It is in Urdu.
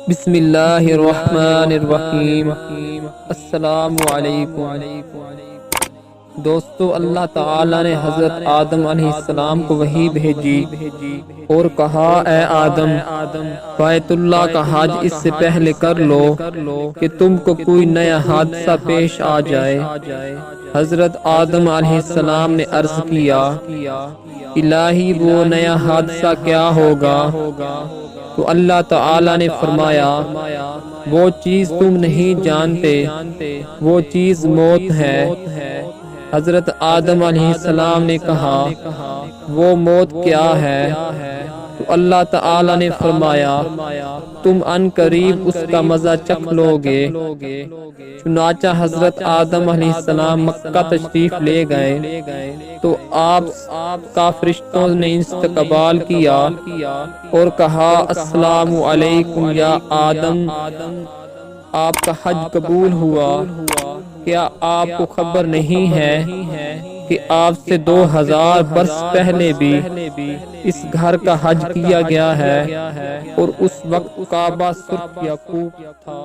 بسم اللہ الرحمن الرحیم۔ السلام علیکم دوستو، اللہ تعالیٰ نے حضرت آدم علیہ السلام کو وحی بھیجی اور کہا، اے آدم، بیت اللہ کا حج اس سے پہلے کر لو کہ تم کو کوئی نیا حادثہ پیش آ جائے۔ حضرت آدم علیہ السلام نے عرض کیا، الہی وہ نیا حادثہ کیا ہوگا؟ تو اللہ تعالیٰ نے فرمایا، وہ چیز تم نہیں جانتے، وہ چیز موت ہے۔ حضرت آدم علیہ السلام نے کہا، وہ موت کیا ہے؟ تو اللہ تعالیٰ نے فرمایا، تم ان قریب اس کا مزہ چکھ لو گے۔ چنانچہ حضرت آدم علیہ السلام مکہ تشریف لے گئے تو آپ کا فرشتوں نے استقبال کیا اور کہا، السلام علیکم یا آدم، آپ کا حج قبول ہوا۔ کیا آپ کو خبر نہیں ہے کہ آپ سے 2000 برس پہلے بھی اس گھر کا حج کیا گیا ہے اور اس وقت کعبہ سرخ یاقوت تھا۔